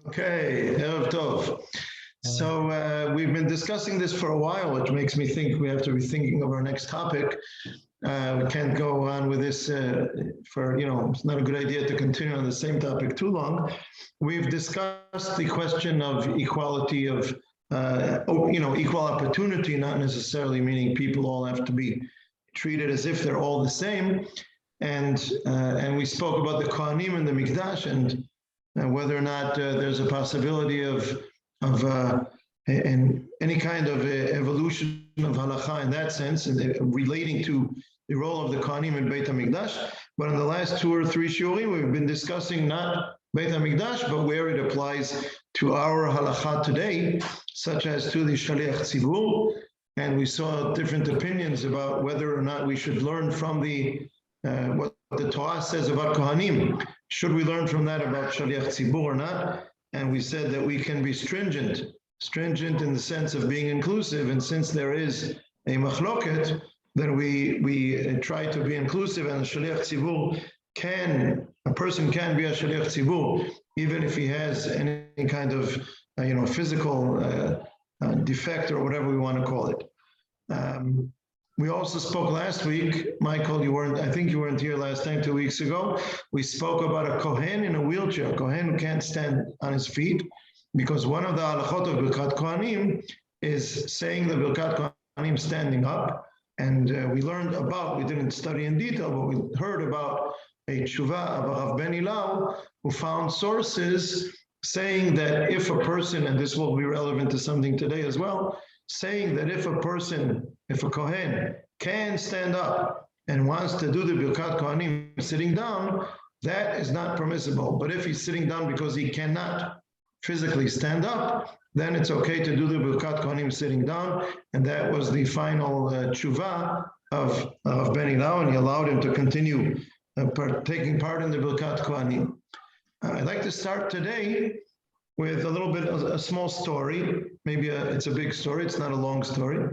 Okay, Erev Tov. So we've been discussing this for a while, which makes me think we have to be thinking of our next topic. We can't go on with this it's not a good idea to continue on the same topic too long. We've discussed the question of equality of, equal opportunity, not necessarily meaning people all have to be treated as if they're all the same. And we spoke about the Kohanim and the Mikdash and whether or not there's a possibility of any kind of evolution of halakha in that sense, and relating to the role of the Kohanim in Beit HaMikdash. But in the last 2 or 3 shiurim, we've been discussing not Beit HaMikdash, but where it applies to our halakha today, such as to the Shaliach Tzibur. And we saw different opinions about whether or not we should learn from what the Torah says about Kohanim. Should we learn from that about Shaliach Tzibur or not? And we said that we can be stringent in the sense of being inclusive. And since there is a machloket, then we try to be inclusive. And a Shaliach Tzibur a person can be a Shaliach Tzibur, even if he has any kind of, physical defect or whatever we want to call it. We also spoke last week, Michael, I think you weren't here last time, 2 weeks ago. We spoke about a Cohen in a wheelchair, a Cohen who can't stand on his feet, because one of the halachot of Birkat Kohanim is saying the Birkat Kohanim standing up. And we didn't study in detail, but we heard about a tshuva of Rav Ben Ilau, who found sources saying that if a person, and this will be relevant to something today as well, saying that if a Kohen can stand up and wants to do the Birkat Kohanim sitting down, that is not permissible. But if he's sitting down because he cannot physically stand up, then it's okay to do the Birkat Kohanim sitting down. And that was the final tshuva of Ben Ilau, and he allowed him to continue taking part in the Birkat Kohanim. I'd like to start today with a small story. Maybe it's a big story, it's not a long story.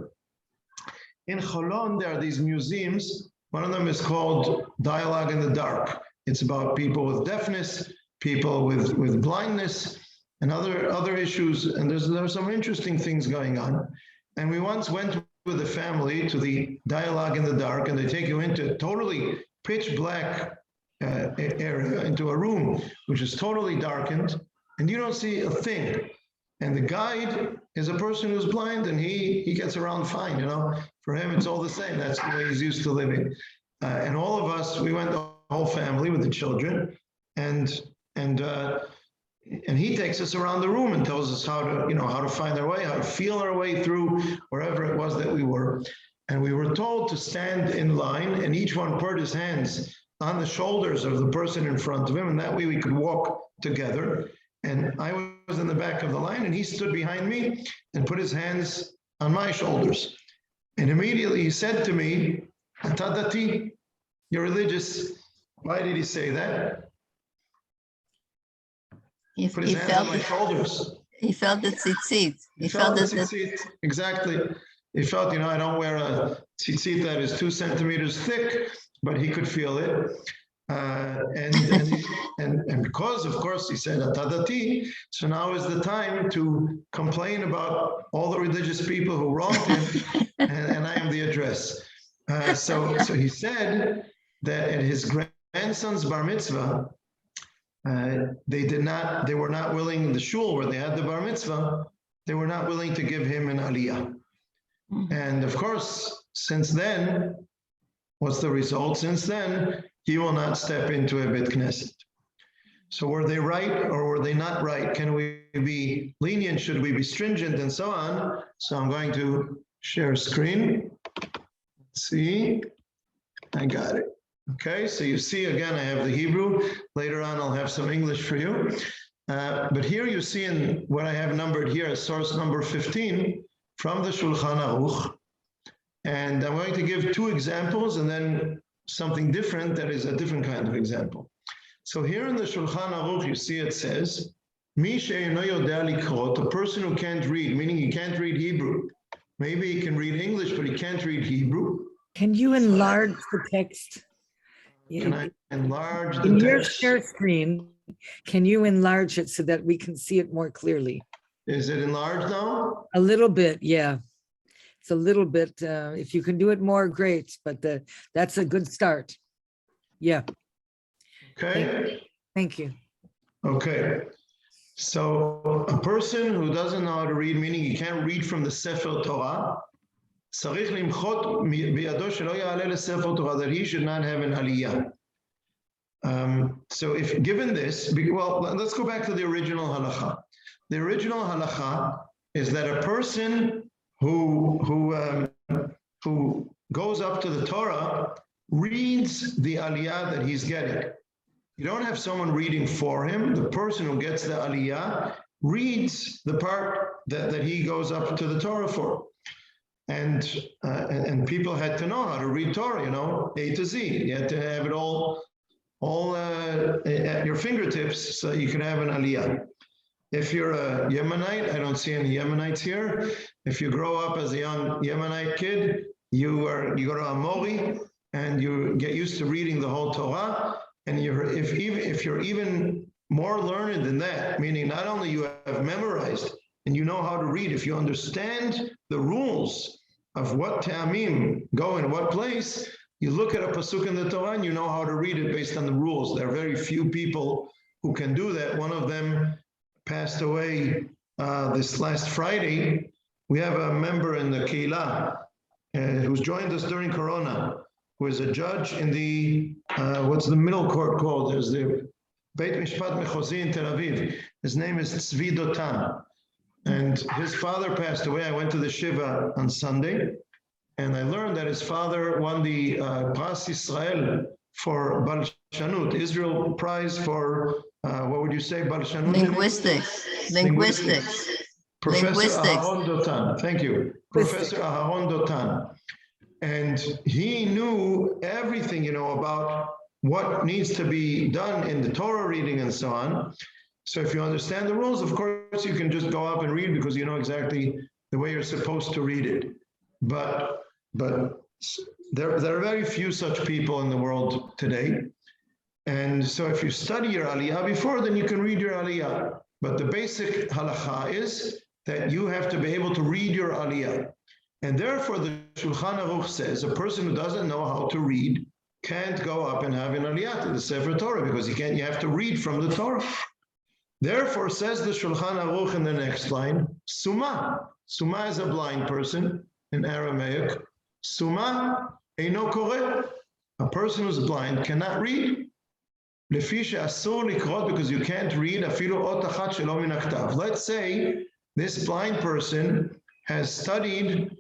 In Cholon, there are these museums. One of them is called Dialogue in the Dark. It's about people with deafness, people with blindness, and other issues. And there's some interesting things going on. And we once went with a family to the Dialogue in the Dark, and they take you into a totally pitch black area, into a room which is totally darkened, and you don't see a thing. And the guide is a person who's blind, and he gets around fine, For him, it's all the same. That's the way he's used to living. And all of us, we went, the whole family with the children, and he takes us around the room and tells us how to find our way, how to feel our way through wherever it was that we were. And we were told to stand in line, and each one put his hands on the shoulders of the person in front of him, and that way we could walk together. And I was in the back of the line, and he stood behind me and put his hands on my shoulders. And immediately he said to me, "Atadati, you're religious." Why did he say that? Put his hands on my shoulders. He felt the tzitzit. He felt the tzitzit, exactly. He felt, I don't wear a tzitzit that is 2 centimeters thick, but he could feel it. And because, of course, he said Atadati, so now is the time to complain about all the religious people who wronged him, and I am the address. So he said that at his grandson's bar mitzvah, they were not willing, the shul where they had the bar mitzvah, they were not willing to give him an aliyah. And of course, since then, what's the result? Since then, he will not step into a Beit Knesset. So were they right or were they not right? Can we be lenient? Should we be stringent and so on? So I'm going to share screen. Let's see, I got it. Okay, so you see again, I have the Hebrew. Later on, I'll have some English for you. But here you see in what I have numbered here as source number 15 from the Shulchan Aruch. And I'm going to give 2 examples and then something different that is a different kind of example. So here in the Shulchan Aruch, you see it says, Mi she'eino yodea likrot, a person who can't read, meaning he can't read Hebrew. Maybe he can read English, but he can't read Hebrew. Can you enlarge the text? Can I enlarge the in text? Your share screen, Can you enlarge it so that we can see it more clearly? Is it enlarged now? A little bit, yeah. It's a little bit. If you can do it more, great. But that's a good start. Yeah. Okay. Thank you. Okay. So a person who doesn't know how to read, meaning he can't read from the Sefer Torah, צריך למחות בידו שלא יעלה לספר תורה, that he should not have an aliyah. So if given this, well, let's go back to the original halacha. The original halacha is that a person who goes up to the Torah reads the aliyah that he's getting. You don't have someone reading for him. The person who gets the aliyah reads the part that he goes up to the Torah for. And people had to know how to read Torah, A to Z. You had to have it all at your fingertips so you can have an aliyah. If you're a Yemenite, I don't see any Yemenites here. If you grow up as a young Yemenite kid, you go to Amori and you get used to reading the whole Torah. And if you're even more learned than that, meaning not only you have memorized and you know how to read, if you understand the rules of what ta'amim go in what place, you look at a pasuk in the Torah and you know how to read it based on the rules. There are very few people who can do that. One of them passed away this last Friday. We have a member in the Keilah who's joined us during Corona, who is a judge in the, what's the middle court called? There's the Beit Mishpat Mechozi in Tel Aviv. His name is Tzvi Dotan. And his father passed away. I went to the Shiva on Sunday, and I learned that his father won the Pras Israel for Balshanut, Israel Prize for, what would you say, Balshanut? Linguistics. Professor Aharon Dotan. Thank you. Professor Aharon Dotan. And he knew everything, about what needs to be done in the Torah reading and so on. So if you understand the rules, of course, you can just go up and read because you know exactly the way you're supposed to read it. But there are very few such people in the world today. And so if you study your aliyah before, then you can read your aliyah. But the basic halacha is that you have to be able to read your aliyah. And therefore, the Shulchan Aruch says a person who doesn't know how to read can't go up and have an aliyah to the Sefer Torah because you have to read from the Torah. Therefore, says the Shulchan Aruch in the next line, Suma. Suma is a blind person in Aramaic. Suma eino koreh. A person who's blind cannot read. Lefi she'asur likrot, because you can't read afilu ot achat shelo min haktav. Let's say this blind person has studied,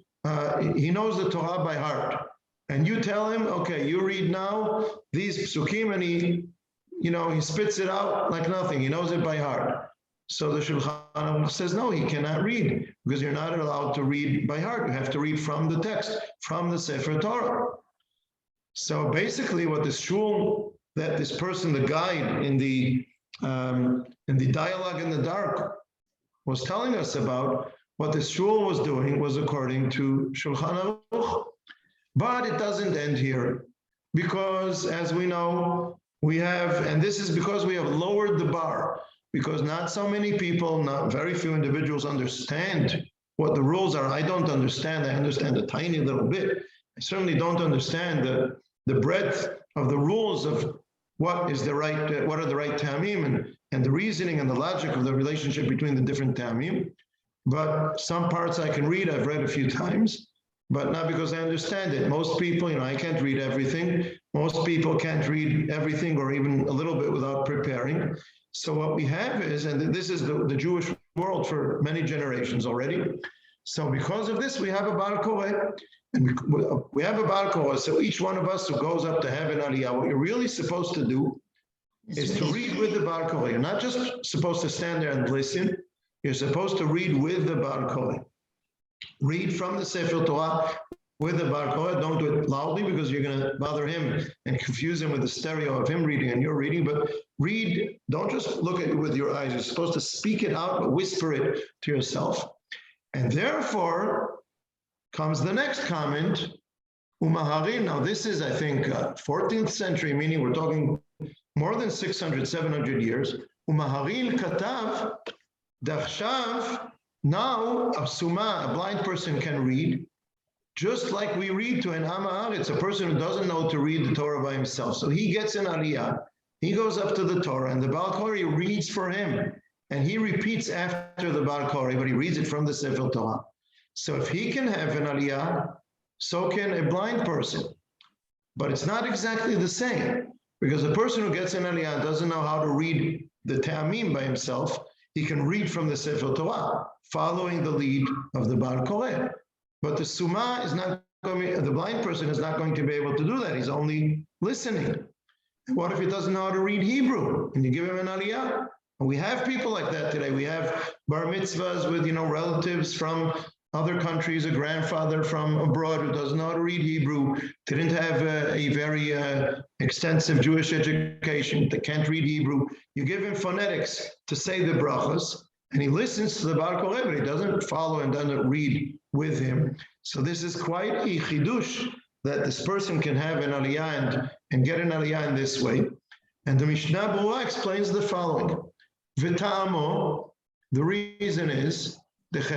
he knows the Torah by heart. And you tell him, okay, you read now these psukim, and he spits it out like nothing. He knows it by heart. So the Shulchan Aruch says, no, he cannot read because you're not allowed to read by heart. You have to read from the text, from the Sefer Torah. So basically what the shul, that this person, the guide in the dialogue in the dark was telling us about, what the shul was doing was according to Shulchan Aruch. But it doesn't end here because, as we know, we have, and this is because we have lowered the bar, because not so many people, not very few individuals understand what the rules are. I don't understand. I understand a tiny little bit. I certainly don't understand the breadth of the rules of what are the right ta'amim and the reasoning and the logic of the relationship between the different ta'amim. But some parts I can read, I've read a few times, but not because I understand it. Most people, I can't read everything. Most people can't read everything or even a little bit without preparing. So what we have is, and this is the Jewish world for many generations already. So because of this, we have a Baal Koreh. And we have a Baal Koreh. So each one of us who goes up to have an aliyah, what you're really supposed to do is to read with the Baal Koreh. You're not just supposed to stand there and listen. You're supposed to read with the Baal Koreh. Read from the Sefer Torah with the Baal Koreh. Don't do it loudly because you're going to bother him and confuse him with the stereo of him reading and you're reading. But read, don't just look at it with your eyes. You're supposed to speak it out, but whisper it to yourself. And therefore comes the next comment, Umaharin. Now this is, I think, 14th century, meaning we're talking more than 600, 700 years. Umaharil katav dachshav. Now a suma, a blind person can read, just like we read to an amahar. It's a person who doesn't know to read the Torah by himself. So he gets an aliyah. He goes up to the Torah, and the Baal Koreh reads for him, and he repeats after the Baal Koreh, but he reads it from the Sefer Torah. So if he can have an aliyah, so can a blind person. But it's not exactly the same, because a person who gets an aliyah doesn't know how to read the ta'amim by himself. He can read from the Sefer Torah, following the lead of the Baal Koreh. But the suma is not going, the blind person is not going to be able to do that. He's only listening. What if he doesn't know how to read Hebrew? And you give him an aliyah? And we have people like that today. We have bar mitzvahs with, relatives from other countries, a grandfather from abroad who doesn't know how to read Hebrew, didn't have a very extensive Jewish education, they can't read Hebrew. You give him phonetics to say the brachas, and he listens to the Baal Koreh, but he doesn't follow and doesn't read with him. So this is quite a chidush, that this person can have an aliyah and get an aliyah in this way. And the Mishnah Berurah explains the following. V'ta'amo, the reason is, because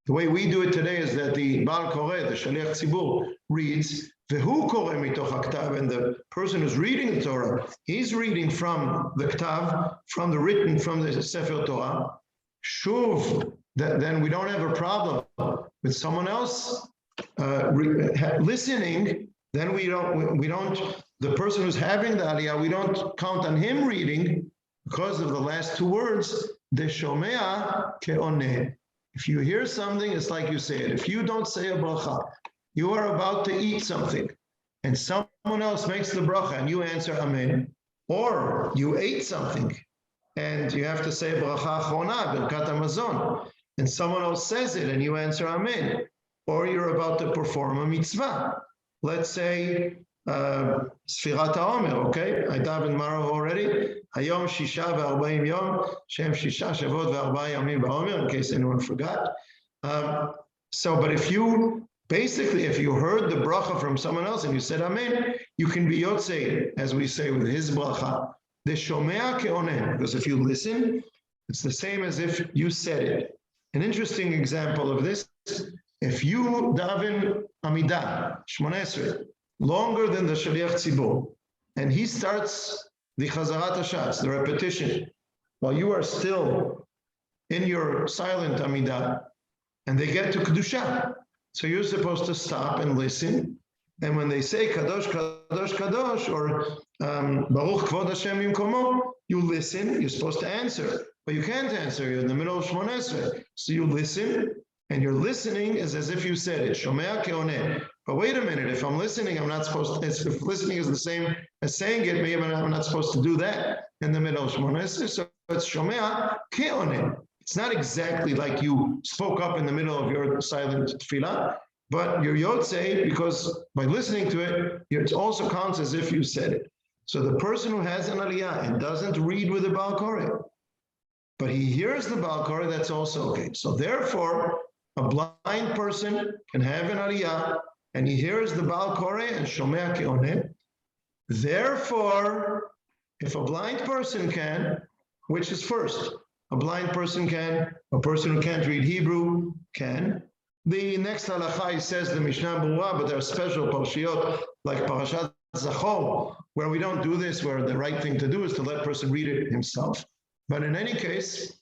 the way we do it today is that the Baal Koreh, the Shaliach Tzibur, reads, V'hu koreh mitoch haktav, and the person who's reading the Torah, he's reading from the ktav, from the Sefer Torah. Shuv, then we don't have a problem with someone else listening. Then we don't, the person who's having the aliyah, we don't count on him reading because of the last two words, de shomea ke'oneh. If you hear something, it's like you say it. If you don't say a bracha, you are about to eat something, and someone else makes the bracha, and you answer amen, or you ate something, and you have to say bracha achronah, birkat hamazon, and someone else says it, and you answer amen, or you're about to perform a mitzvah. Let's say Sfirat HaOmer, okay? I davened Marav already. Hayom Shisha ve'arba'im yom, Shem Shisha Shavot ve'arba'a yamim ba'Omer, in case anyone forgot. But if you heard the bracha from someone else and you said amen, you can be yotzei, as we say with his bracha, the shomea ke'oneh, because if you listen, it's the same as if you said it. An interesting example of this, if you daven Amidah, Shmoneh Esrei, longer than the Shaliach Tzibur, and he starts the Chazarat HaShatz, the repetition, while you are still in your silent Amidah, and they get to Kedusha. So you're supposed to stop and listen, and when they say Kadosh, Kadosh, Kadosh, or Baruch Kvod Hashem Yimkomo, you listen, you're supposed to answer, but you can't answer, you're in the middle of Shmoneh Esrei. So you listen, and your listening is as if you said it, Shomea ke'oneh. But wait a minute, if I'm listening, I'm not supposed to, if listening is the same as saying it, maybe I'm not supposed to do that in the middle of Shmoneh Esrei. So it's Shomea ke'oneh. It's not exactly like you spoke up in the middle of your silent tefillah, but you're yotzei, because by listening to it, it also counts as if you said it. So the person who has an aliyah and doesn't read with the Baal Koreh, but he hears the Baal Koreh, that's also okay. So therefore, a blind person can have an aliyah, and he hears the Baal Koreh and shomea ke'oneh. Therefore, if a blind person can, which is first? A blind person can, a person who can't read Hebrew can. The next halakha says the Mishnah Berurah, but there are special parshiyot like Parashat Zachor, where we don't do this, where the right thing to do is to let a person read it himself. But in any case,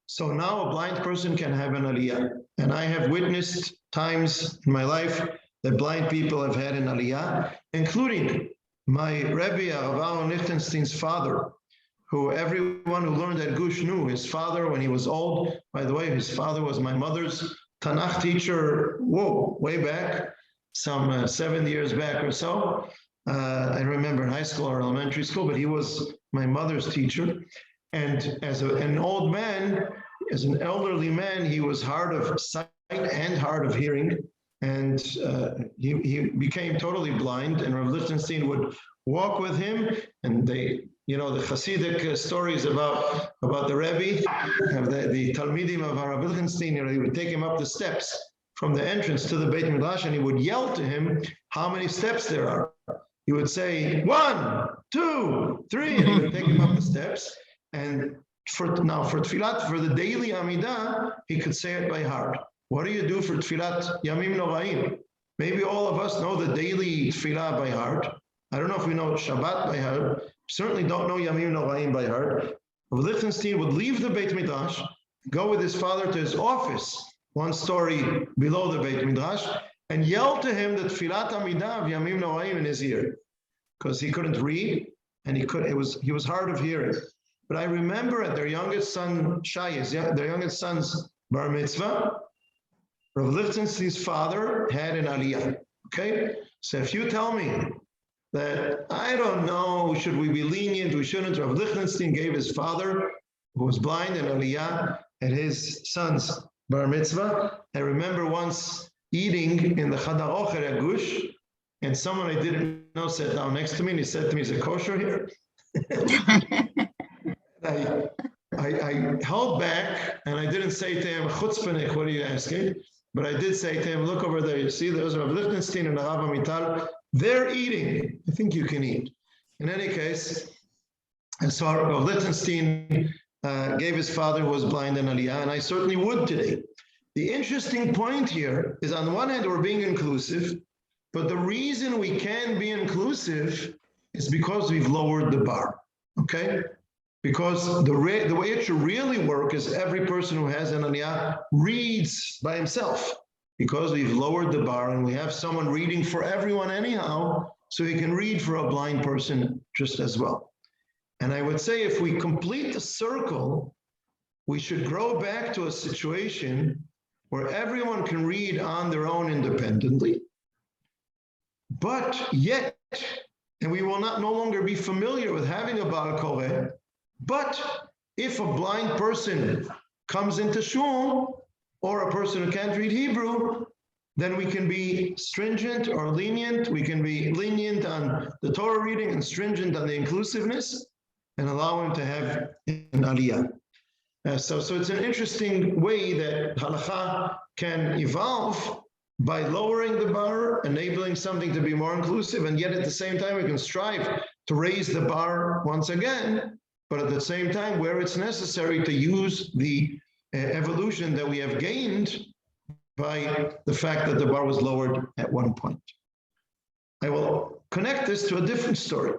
so now a blind person can have an aliyah. And I have witnessed times in my life that blind people have had an aliyah, including my Rebbe, Rav Aaron Lichtenstein's father, who everyone who learned at Gush knew. His father, when he was old, by the way, his father was my mother's Tanakh teacher, way back, some 7 years back or so. I remember in high school or elementary school, but he was my mother's teacher. And as an old man, as an elderly man, he was hard of sight and hard of hearing. And he became totally blind. And Rav Lichtenstein would walk with him. And they, the Hasidic stories about the Rebbe, the Talmidim of Rav Lichtenstein, he would take him up the steps from the entrance to the Beit Midrash, and he would yell to him how many steps there are. he would say 1, 2, 3, and he would take him up the steps. And for tefillat, for the daily Amidah, he could say it by heart. What do you do for tefillat Yamim Noraim? Maybe all of us know the daily tefillah by heart. I don't know if we know Shabbat by heart. Certainly don't know Yamim Noraim by heart. Lichtenstein would leave the Beit Midrash, go with his father to his office, 1 story below the Beit Midrash, and yell to him the tefillat Amidah of Yamim Noraim in his ear, because he couldn't read and he was hard of hearing. But I remember at their youngest son Shayes, their youngest son's bar mitzvah, Rav Lichtenstein's father had an aliyah. Okay, so if you tell me that I don't know, should we be lenient? We shouldn't. Rav Lichtenstein gave his father, who was blind, an aliyah at his son's bar mitzvah. I remember once eating in the Chadar Ocher at Gush, and someone I didn't know sat down next to me, and he said to me, "Is it kosher here?" I held back, and I didn't say to him, "Chutzpanik, what are you asking?" But I did say to him, "Look over there. You see, there's Rav Lichtenstein and Rav Amital. They're eating. I think you can eat." In any case, and so Rav Lichtenstein gave his father, who was blind, an aliyah, and I certainly would today. The interesting point here is, on the one hand, we're being inclusive, but the reason we can be inclusive is because we've lowered the bar. Okay? Because the way it should really work is every person who has an aliyah reads by himself, because we've lowered the bar and we have someone reading for everyone anyhow, so he can read for a blind person just as well. And I would say if we complete the circle, we should grow back to a situation where everyone can read on their own independently, but yet, and we will no longer be familiar with having a Baal Koreh. But if a blind person comes into shul, or a person who can't read Hebrew, then we can be stringent or lenient. We can be lenient on the Torah reading and stringent on the inclusiveness, and allow him to have an aliyah. So it's an interesting way that halakha can evolve by lowering the bar, enabling something to be more inclusive, and yet at the same time we can strive to raise the bar once again, but at the same time, where it's necessary, to use the evolution that we have gained by the fact that the bar was lowered at one point. I will connect this to a different story.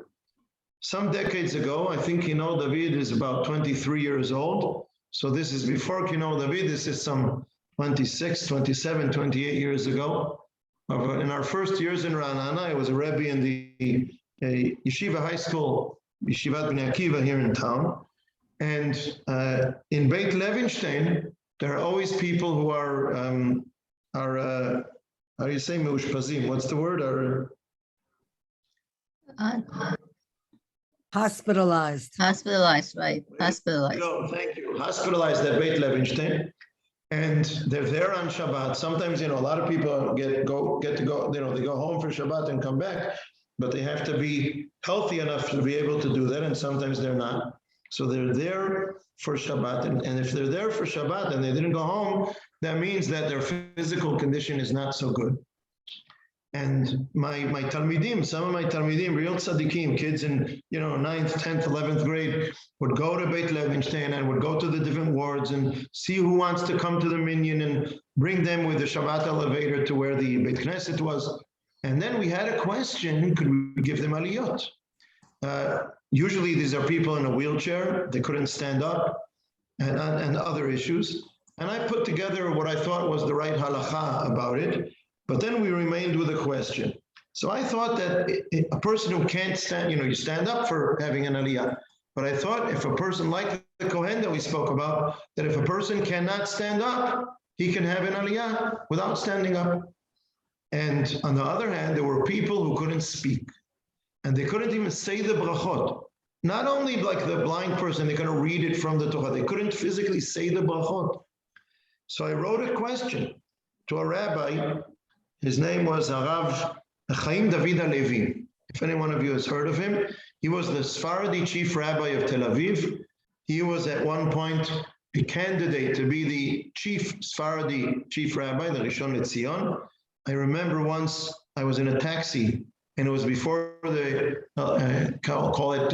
Some decades ago, I think Kino David is about 23 years old. So this is before Kino David. This is some 26, 27, 28 years ago. In our first years in Ra'anana, I was a Rebbe in the Yeshiva High School, Yeshivat Bnei Akiva here in town. And in Beit Levinstein, there are always people who are how do you say meushpazim? What's the word? Hospitalized. Hospitalized, right? Hospitalized. No, thank you. Hospitalized at Beit Levinstein, and they're there on Shabbat. Sometimes, a lot of people get to go. They go home for Shabbat and come back, but they have to be healthy enough to be able to do that, and sometimes they're not. So they're there for Shabbat, and if they're there for Shabbat and they didn't go home, that means that their physical condition is not so good. And my talmidim, some of my talmidim, real tzaddikim, kids in 9th, 10th, 11th grade, would go to Beit Levinstein and would go to the different wards and see who wants to come to the minyan and bring them with the Shabbat elevator to where the Beit Knesset was. And then we had a question: could we give them aliyot? Usually these are people in a wheelchair, they couldn't stand up, and other issues. And I put together what I thought was the right halakha about it. But then we remained with a question. So I thought that a person who can't stand, you stand up for having an aliyah. But I thought if a person like the Cohen that we spoke about, that if a person cannot stand up, he can have an aliyah without standing up. And on the other hand, there were people who couldn't speak. And they couldn't even say the brachot. Not only like the blind person, they couldn't read it from the Torah. They couldn't physically say the brachot. So I wrote a question to a rabbi. His name was Harav Chaim David HaLevi. If any one of you has heard of him, he was the Sephardi chief rabbi of Tel Aviv. He was at one point a candidate to be the chief Sephardi chief rabbi, the Rishon LeZion. I remember once I was in a taxi and it was before the, call it,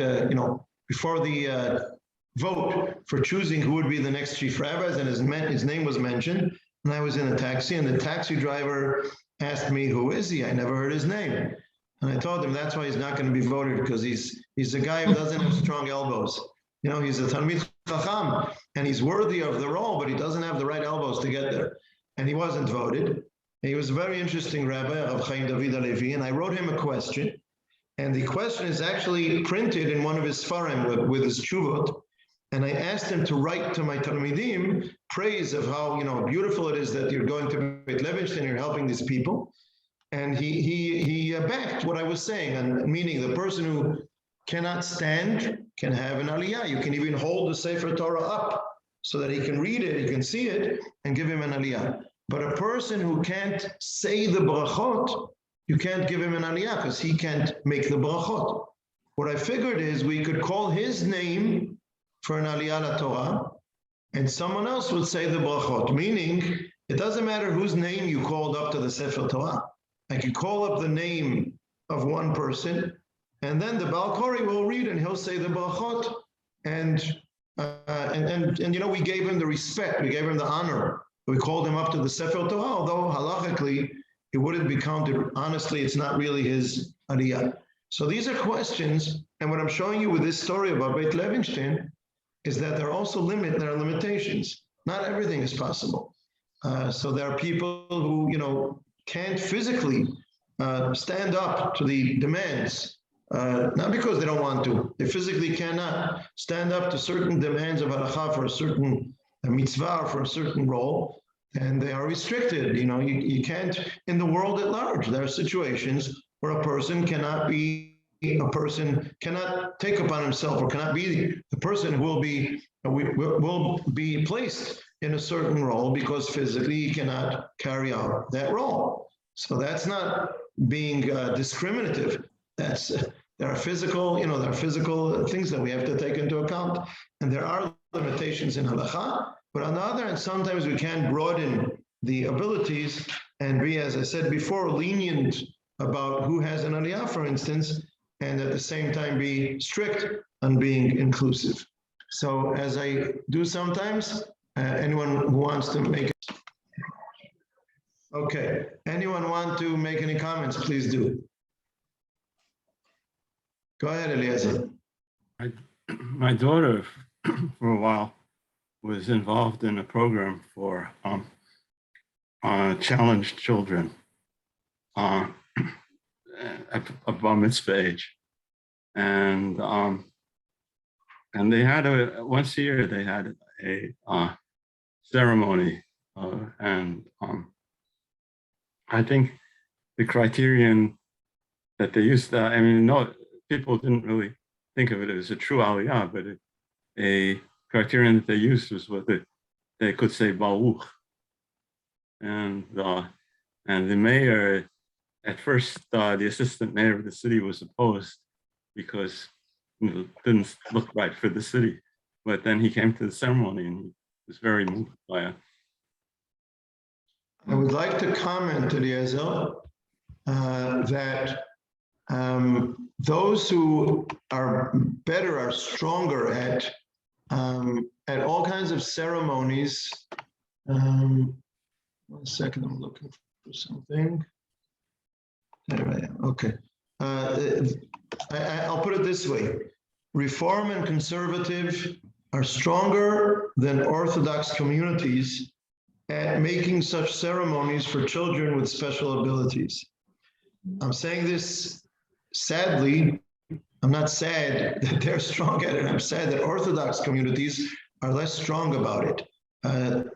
before the vote for choosing who would be the next chief rabbis, and his name was mentioned, and I was in a taxi, and the taxi driver asked me, who is he? I never heard his name. And I told him that's why he's not going to be voted, because he's a guy who doesn't have strong elbows. He's a Talmid Chacham, and he's worthy of the role, but he doesn't have the right elbows to get there. And he wasn't voted. He was a very interesting rabbi, Rav Chaim David Halevi, and I wrote him a question. And the question is actually printed in one of his Sfarim with his Tshuvot. And I asked him to write to my Talmidim praise of how beautiful it is that you're going to Beit Levinstein, you're helping these people. And he backed what I was saying, and meaning the person who cannot stand can have an aliyah. You can even hold the Sefer Torah up so that he can read it, he can see it, and give him an aliyah. But a person who can't say the brachot, you can't give him an aliyah because he can't make the brachot. What I figured is we could call his name for an aliyah la Torah, and someone else would say the brachot, meaning it doesn't matter whose name you called up to the Sefer Torah. Like you call up the name of one person, and then the Baal Kori will read and he'll say the brachot, and we gave him the respect, we gave him the honor. We called him up to the Sefer Torah, although halachically it wouldn't be counted. Honestly, it's not really his aliyah. So these are questions, and what I'm showing you with this story about Beit Levinstein is that there are also limitations. Not everything is possible. So there are people who can't physically stand up to the demands, not because they don't want to. They physically cannot stand up to certain demands of halakha for a certain mitzvah, for a certain role, and they are restricted. You can't, in the world at large, there are situations where a person cannot take upon himself, or cannot be the person who will be placed in a certain role because physically he cannot carry out that role. So that's not being discriminative. There are physical things that we have to take into account, and there are limitations in halakha. But on the other hand, sometimes we can broaden the abilities and be, as I said before, lenient about who has an aliyah, for instance, and at the same time be strict on being inclusive. So as I do sometimes, anyone who wants to make it. Okay, anyone want to make any comments, please do. Go ahead, Eliezer. My daughter, for a while, was involved in a program for challenged children at bar mitzvah age, and they had once a year they had a ceremony, and I think the criterion that they used, people didn't really think of it as a true aliyah, but a criterion that they used was what they could say Baruch. And the mayor, at first, the assistant mayor of the city was opposed because it didn't look right for the city. But then he came to the ceremony and he was very moved by it. I would like to comment, Eliezer, that those who are better, are stronger at all kinds of ceremonies. 1 second, I'm looking for something. There I am. Okay. I'll put it this way. Reform and conservative are stronger than Orthodox communities at making such ceremonies for children with special abilities. I'm saying this sadly. I'm not sad that they're strong at it. I'm sad that Orthodox communities are less strong about it.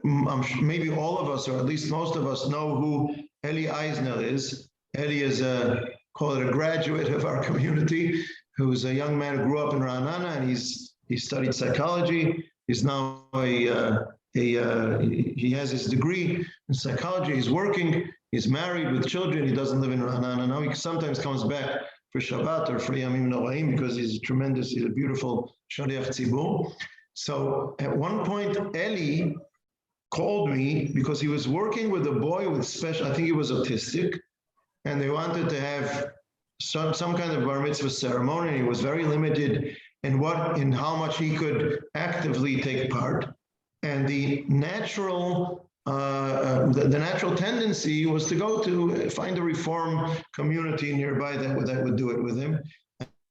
Maybe all of us, or at least most of us, know who Eli Eisner is. Eli is call it a graduate of our community, who's a young man who grew up in Ra'anana, and he studied psychology. He's now he has his degree in psychology. He's working. He's married with children. He doesn't live in Ra'anana now. He sometimes comes back for Shabbat or for Yamim Noraim because he's a beautiful Shaliach Tzibur. So at one point, Eli called me because he was working with a boy with special, I think he was autistic, and they wanted to have some kind of bar mitzvah ceremony, and he was very limited in how much he could actively take part. And the natural tendency was to go to find a Reform community nearby that would do it with him.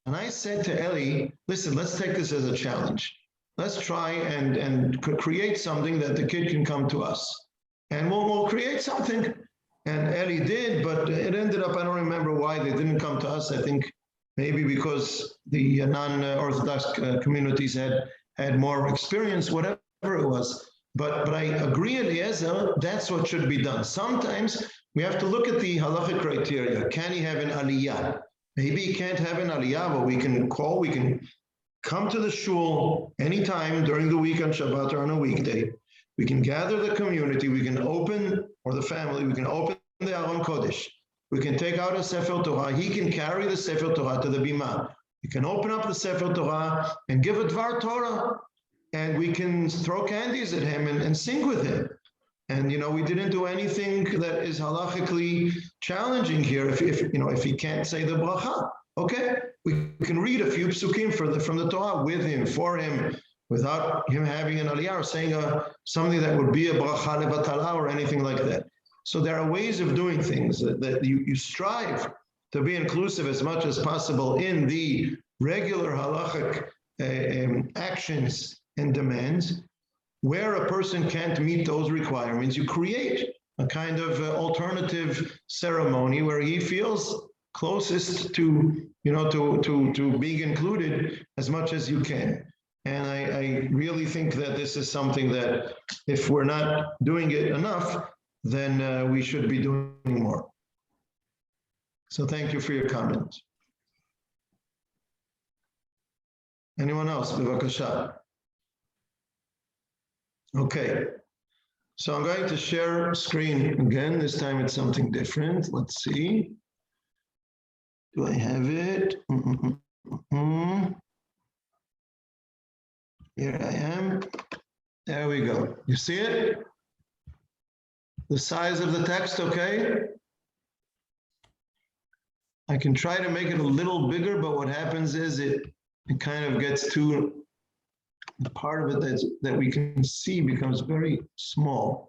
And I said to Eli, listen, let's take this as a challenge. Let's try and create something that the kid can come to us. And we'll create something. And Eli did, but it ended up, I don't remember why they didn't come to us. I think maybe because the non-Orthodox communities had more experience, whatever it was. But I agree, Eliezer, that's what should be done. Sometimes we have to look at the halachic criteria. Can he have an aliyah? Maybe he can't have an aliyah, but we can come to the shul anytime during the week on Shabbat or on a weekday. We can gather the community, we can open, or the family, we can open the Aron Kodesh. We can take out a Sefer Torah. He can carry the Sefer Torah to the Bima. We can open up the Sefer Torah and give a Dvar Torah. And we can throw candies at him and sing with him. And, we didn't do anything that is halachically challenging here. If he can't say the bracha, okay, we can read a few psukim from the Torah with him, for him, without him having an aliyah or saying something that would be a bracha levatala or anything like that. So there are ways of doing things that you strive to be inclusive as much as possible in the regular halachic actions and demands. Where a person can't meet those requirements, you create a kind of alternative ceremony where he feels closest to being included as much as you can. And I really think that this is something that if we're not doing it enough, then we should be doing more. So thank you for your comment. Anyone else? Bevakasha. Okay, so I'm going to share screen again. This time it's something different. Let's see. Do I have it? Here I am. There we go. You see it? The size of the text, okay? I can try to make it a little bigger, but what happens is it kind of gets too, the part of it that we can see becomes very small.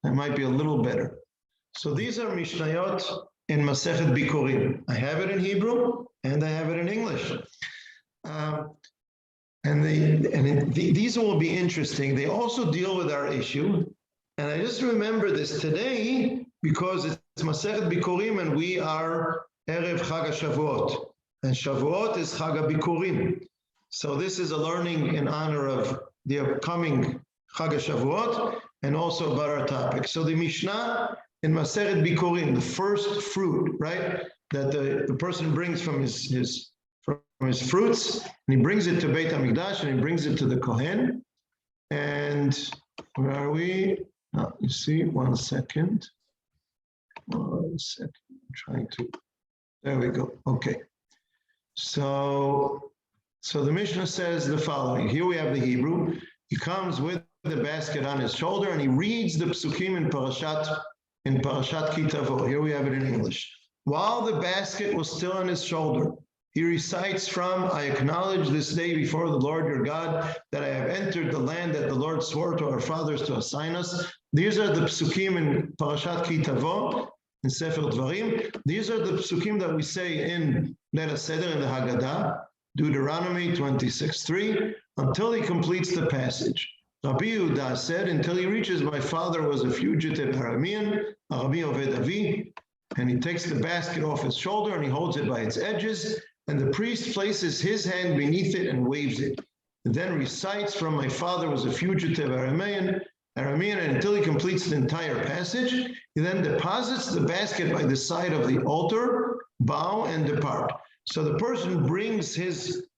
That might be a little better. So these are Mishnayot in Masechet Bikurim. I have it in Hebrew and I have it in English. These will be interesting. They also deal with our issue. And I just remember this today because it's Masechet Bikurim and we are Erev Chag HaShavuot. And Shavuot is Chag HaBikurim. So this is a learning in honor of the upcoming Chag HaShavuot and also about our topic. So the Mishnah in Masechet Bikurim, the first fruit, right, that the person brings from his fruits, and he brings it to Beit HaMikdash and he brings it to the Cohen. And where are we? Oh, you see, one second. I'm trying to, there we go. Okay. So the Mishnah says the following. Here we have the Hebrew. He comes with the basket on his shoulder and he reads the psukim in Parashat Ki Tavo. Here we have it in English. While the basket was still on his shoulder, he recites from, I acknowledge this day before the Lord your God that I have entered the land that the Lord swore to our fathers to assign us. These are the psukim in Parashat Ki Tavo, in Sefer Dvarim. These are the psukim that we say in Leil HaSeder, in the Haggadah, Deuteronomy 26:3, until he completes the passage. Rabbi Yehuda said, until he reaches, my father was a fugitive Aramean, Rabbi Oved Avi, and he takes the basket off his shoulder and he holds it by its edges, and the priest places his hand beneath it and waves it, and then recites from my father was a fugitive Aramean, and until he completes the entire passage, he then deposits the basket by the side of the altar, bow, and depart. So the person brings his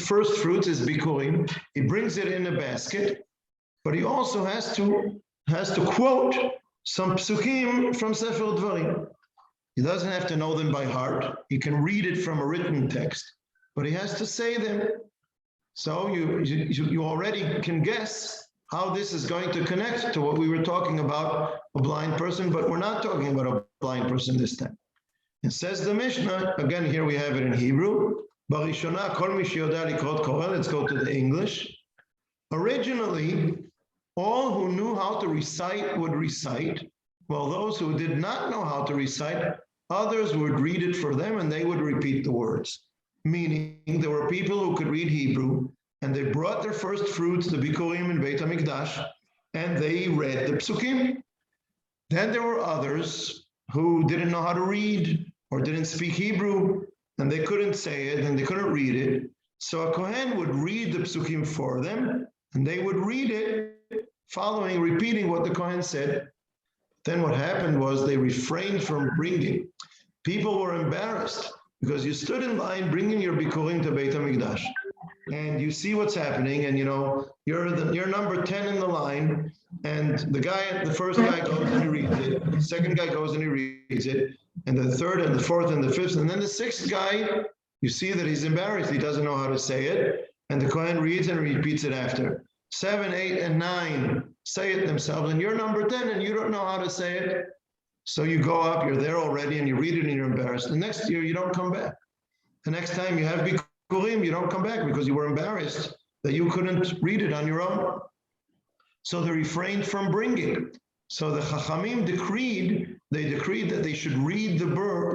first fruits, his bikurim, he brings it in a basket, but he also has to quote some psukim from Sefer Dvarim. He doesn't have to know them by heart. He can read it from a written text, but he has to say them. So you already can guess how this is going to connect to what we were talking about, a blind person, but we're not talking about a blind person this time. And says the Mishnah, again, here we have it in Hebrew. Barishona kol mi sheyoda likrot Torah. Let's go to the English. Originally, all who knew how to recite would recite, while those who did not know how to recite, others would read it for them and they would repeat the words. Meaning, there were people who could read Hebrew, and they brought their first fruits, the Bikurim in Beit HaMikdash, and they read the Psukim. Then there were others who didn't know how to read or didn't speak Hebrew, and they couldn't say it and they couldn't read it. So a Cohen would read the Psukim for them, and they would read it following, repeating what the Cohen said. Then what happened was they refrained from bringing. People were embarrassed because you stood in line bringing your Bikurim to Beit HaMikdash. And you see what's happening, and you're number 10 in the line, and the first guy goes and he reads it, the second guy goes and he reads it, and the third and the fourth and the fifth, and then the sixth guy, you see that he's embarrassed, he doesn't know how to say it, and the Cohen reads and repeats it after. 7, 8, and 9 say it themselves, and you're number 10 and you don't know how to say it. So you go up, you're there already, and you read it and you're embarrassed. The next year you don't come back. The next time you have Bikurim, you don't come back because you were embarrassed that you couldn't read it on your own. So they refrained from bringing. So the Chachamim decreed that they should read the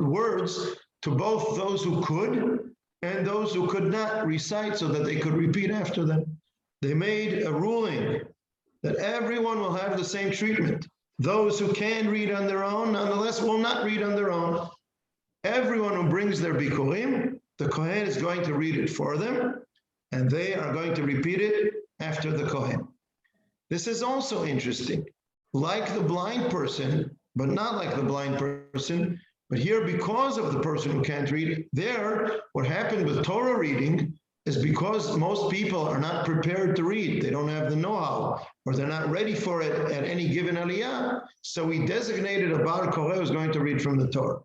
words to both those who could and those who could not recite so that they could repeat after them. They made a ruling that everyone will have the same treatment. Those who can read on their own, nonetheless, will not read on their own. Everyone who brings their Bikurim, the Cohen is going to read it for them, and they are going to repeat it after the Cohen. This is also interesting. Like the blind person, but not like the blind person, but here because of the person who can't read, there, what happened with Torah reading is because most people are not prepared to read. They don't have the know-how, or they're not ready for it at any given aliyah. So we designated a Bar Koreh who's going to read from the Torah.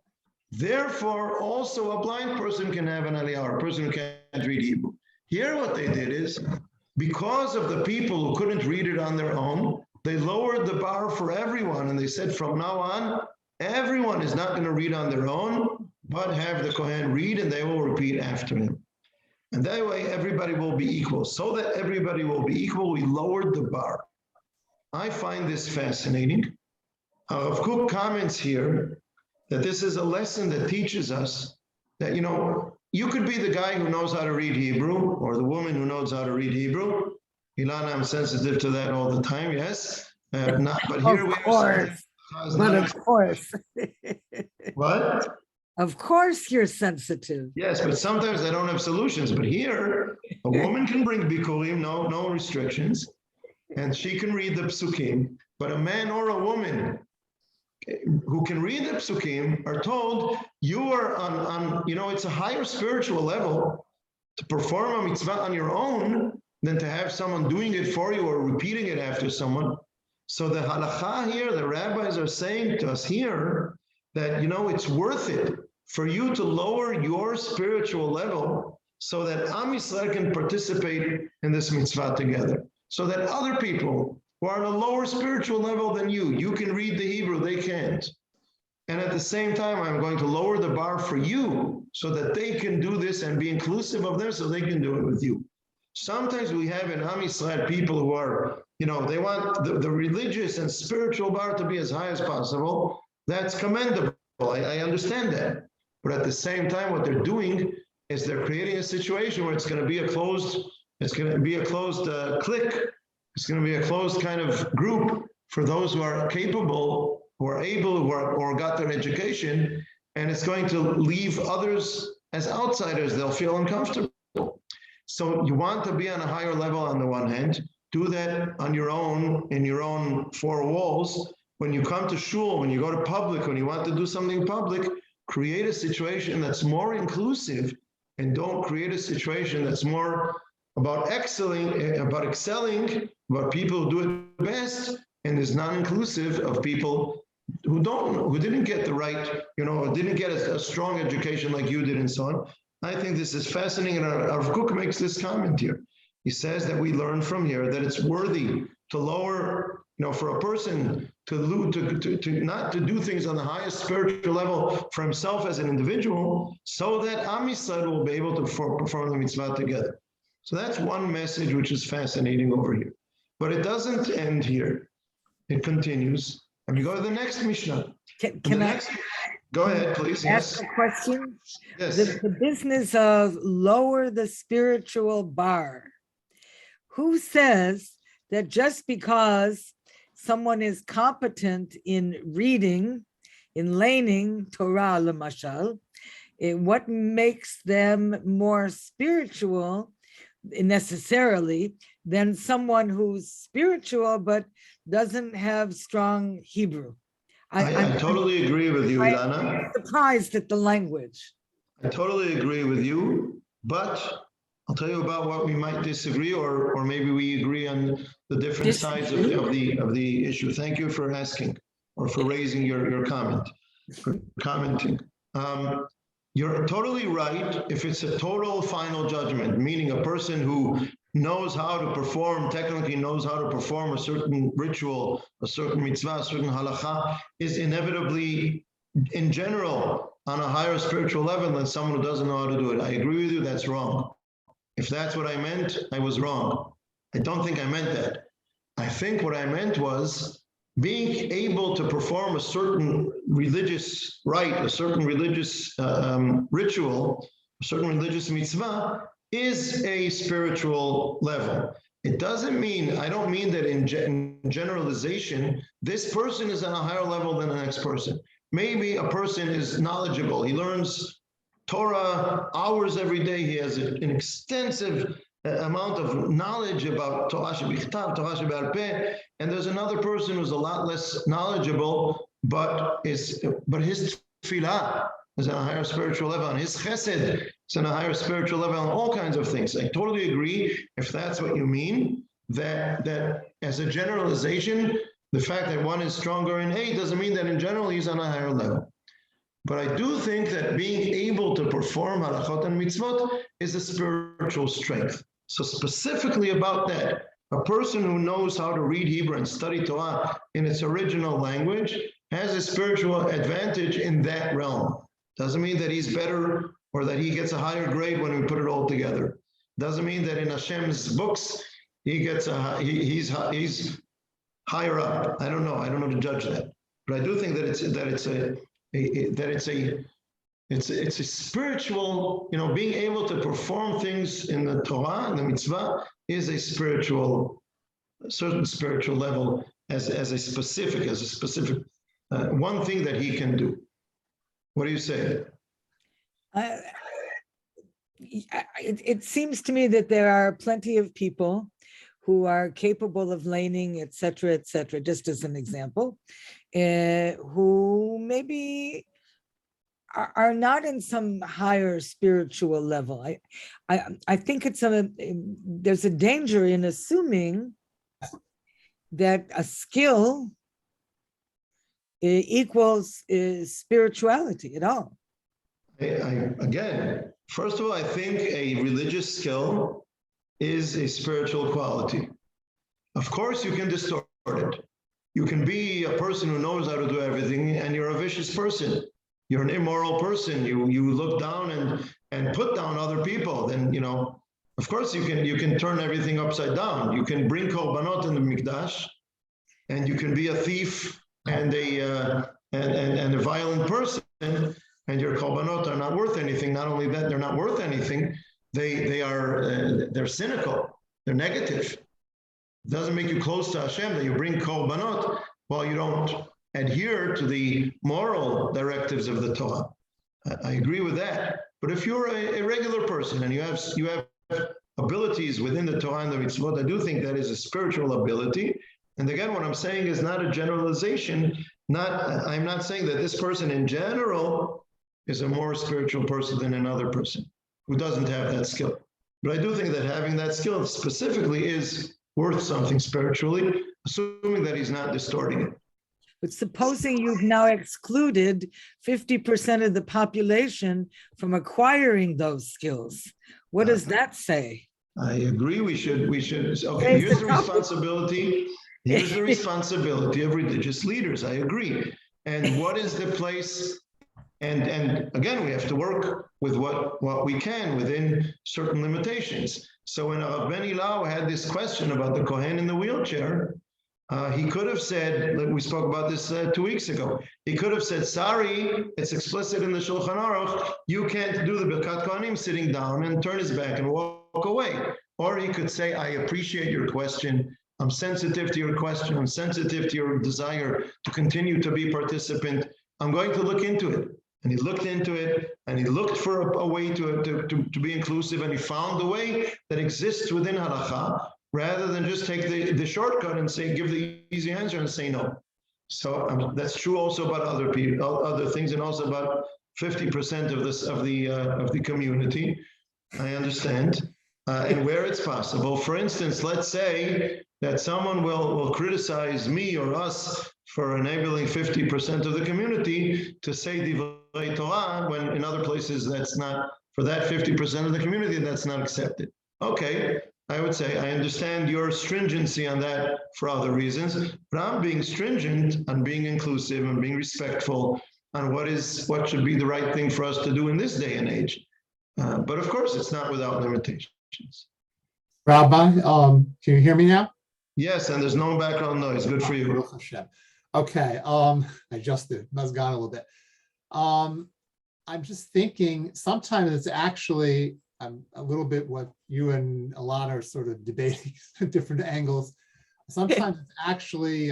Therefore, also a blind person can have an aliyah, or a person who can't read Hebrew. Here what they did is, because of the people who couldn't read it on their own, they lowered the bar for everyone, and they said from now on, everyone is not going to read on their own, but have the Kohen read, and they will repeat after him. And that way, everybody will be equal. So that everybody will be equal, we lowered the bar. I find this fascinating. Rav Kook comments here that this is a lesson that teaches us that, you could be the guy who knows how to read Hebrew, or the woman who knows how to read Hebrew. Ilana, I'm sensitive to that all the time, yes. But here we are. Of course. What? Of course you're sensitive. Yes, but sometimes I don't have solutions. But here, a woman can bring Bikurim, no restrictions, and she can read the Psukim. But a man or a woman who can read the Psukim are told, you are on it's a higher spiritual level to perform a mitzvah on your own than to have someone doing it for you or repeating it after someone. So the halakha here, the rabbis are saying to us here that, it's worth it for you to lower your spiritual level so that Am Yisrael can participate in this mitzvah together. So that other people who are on a lower spiritual level than you can read the Hebrew, they can't. And at the same time, I'm going to lower the bar for you so that they can do this and be inclusive of them so they can do it with you. Sometimes we have in Am Yisrael people who are, they want the religious and spiritual bar to be as high as possible. That's commendable. I understand that. But at the same time, what they're doing is they're creating a situation where it's going to be a closed clique. It's going to be a closed kind of group for those who are capable, who are able, or got their education, and it's going to leave others as outsiders. They'll feel uncomfortable. So you want to be on a higher level on the one hand, do that on your own, in your own four walls. When you come to shul, when you go to public, when you want to do something public, create a situation that's more inclusive, and don't create a situation that's more about excelling, about people who do it best, and is non-inclusive of people who didn't get the right, didn't get a strong education like you did and so on. I think this is fascinating, and Rav Kook makes this comment here. He says that we learn from here that it's worthy to lower for a person to not to do things on the highest spiritual level for himself as an individual, so that Am Yisrael will be able to perform the mitzvah together. So that's one message which is fascinating over here. But it doesn't end here. It continues. And we go to the next Mishnah. Can I Go ahead, please. ask Yes. a question? Yes. The business of lower the spiritual bar. Who says that just because someone is competent in reading, in laning Torah, lemashal, what makes them more spiritual necessarily than someone who's spiritual but doesn't have strong Hebrew? I totally agree with you, I'm Ilana. surprised at the language. I totally agree with you, but I'll tell you about what we might disagree, or maybe we agree on the different sides of the issue. Thank you for asking, or for raising your comment, for commenting. You're totally right if it's a total final judgment, meaning a person who knows how to perform, technically knows how to perform a certain ritual, a certain mitzvah, a certain halacha, is inevitably, in general, on a higher spiritual level than someone who doesn't know how to do it. I agree with you, that's wrong. If that's what I meant, I was wrong. I don't think I meant that. I think what I meant was being able to perform a certain religious rite, a certain religious ritual, a certain religious mitzvah is a spiritual level. It doesn't mean, I don't mean that in generalization, this person is on a higher level than the next person. Maybe a person is knowledgeable. He learns Torah hours every day. He has an extensive amount of knowledge about Torah shebichtav, Torah shebe'al peh, and there's another person who's a lot less knowledgeable, but his tefillah is on a higher spiritual level, and his chesed is on a higher spiritual level, and all kinds of things. I totally agree, if that's what you mean, that as a generalization, the fact that one is stronger in A doesn't mean that in general he's on a higher level. But I do think that being able to perform halachot and mitzvot is a spiritual strength. So specifically about that, a person who knows how to read Hebrew and study Torah in its original language has a spiritual advantage in that realm. Doesn't mean that he's better or that he gets a higher grade when we put it all together. Doesn't mean that in Hashem's books he gets he's higher up. I don't know to judge that, but I do think that it's a spiritual, being able to perform things in the Torah and the mitzvah is a certain spiritual level as a specific one thing that he can do. What do you say? It seems to me that there are plenty of people who are capable of laning, et cetera, just as an example, who maybe are not in some higher spiritual level. I think there's a danger in assuming that a skill equals spirituality at all. Again, first of all, I think a religious skill is a spiritual quality. Of course, you can distort it. You can be a person who knows how to do everything, and you're a vicious person. You're an immoral person. You look down and put down other people. Then of course you can turn everything upside down. You can bring korbanot in the mikdash, and you can be a thief and a violent person, and your korbanot are not worth anything. Not only that, they're not worth anything. They're cynical. They're negative. It doesn't make you close to Hashem that you bring korbanot while you don't adhere to the moral directives of the Torah. I agree with that. But if you're a regular person and you have abilities within the Torah and the mitzvot, I do think that is a spiritual ability. And again, what I'm saying is not a generalization. I'm not saying that this person in general is a more spiritual person than another person who doesn't have that skill. But I do think that having that skill specifically is worth something spiritually, assuming that he's not distorting it. But supposing you've now excluded 50% of the population from acquiring those skills, what does that say? I agree. We should. Okay, here's the responsibility. Here's the responsibility of religious leaders. I agree. And what is the place? And again, we have to work with what we can within certain limitations. So when Ben Ilau had this question about the Cohen in the wheelchair, he could have said, like we spoke about this 2 weeks ago, he could have said, sorry, it's explicit in the Shulchan Aruch, you can't do the Birkat Kohanim sitting down, and turn his back and walk away. Or he could say, I appreciate your question. I'm sensitive to your question. I'm sensitive to your desire to continue to be a participant. I'm going to look into it. And he looked into it, and he looked for a way to be inclusive, and he found a way that exists within halakha, rather than just take the shortcut and say, give the easy answer and say no. So that's true also about other people, other things, and also about 50% of the community. I understand. And where it's possible, for instance, let's say that someone will criticize me or us for enabling 50% of the community to say Divrei Torah, when in other places that's not, for that 50% of the community, that's not accepted. Okay, I would say I understand your stringency on that for other reasons, but I'm being stringent on being inclusive and being respectful on what should be the right thing for us to do in this day and age. But of course, it's not without limitations. Rabbi, can you hear me now? Yes, and there's no background noise. Good for you. Okay, I adjusted, buzzed on a little bit. I'm just thinking sometimes it's actually a little bit what you and Alana are sort of debating different angles. Sometimes it's actually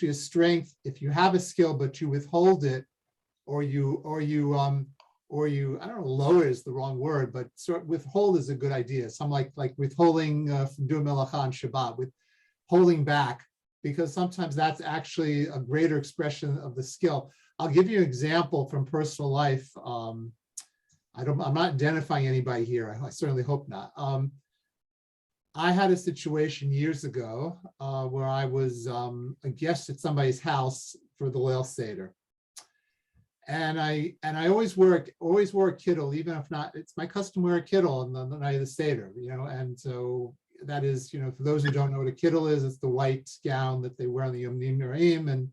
a strength if you have a skill but you withhold it, or you I don't know, lower is the wrong word, but sort of withhold is a good idea. Some like withholding from doing melacha on Shabbat, withholding back, because sometimes that's actually a greater expression of the skill. I'll give you an example from personal life. I'm not identifying anybody here. I certainly hope not. I had a situation years ago where I was a guest at somebody's house for the Leil Seder. And I always wore a kittel, even if not, it's my custom to wear a kittel on the night of the Seder, and so that is, for those who don't know what a kittel is, it's the white gown that they wear on the Yom Ni'im,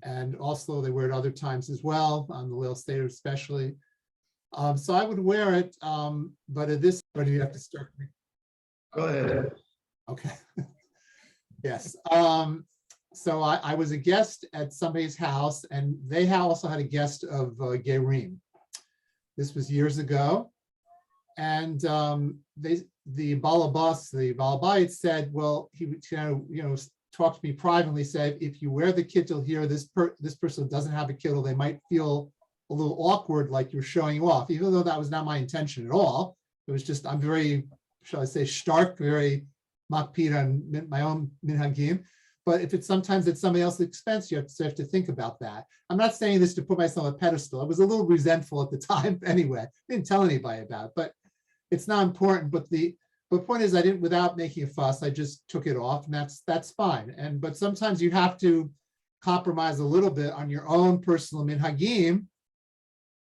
and also they wear it other times as well, on the Leil Seder especially. So I would wear it, but at this point you have to start. Go ahead. Okay. Yes. So I was a guest at somebody's house, and they also had a guest of Gerim. This was years ago, and the balabas, the balabait said, well, he talked to me privately, said, if you wear the kittel here, this person doesn't have a kittel, they might feel a little awkward, like you're showing off, even though that was not my intention at all. It was just, I'm very, shall I say, stark, very makpid on my own minhagim. But if sometimes it's somebody else's expense, you have to think about that. I'm not saying this to put myself on a pedestal. I was a little resentful at the time anyway. I didn't tell anybody about it, but it's not important. But the point is, I didn't, without making a fuss, I just took it off, and that's fine. But sometimes you have to compromise a little bit on your own personal minhagim,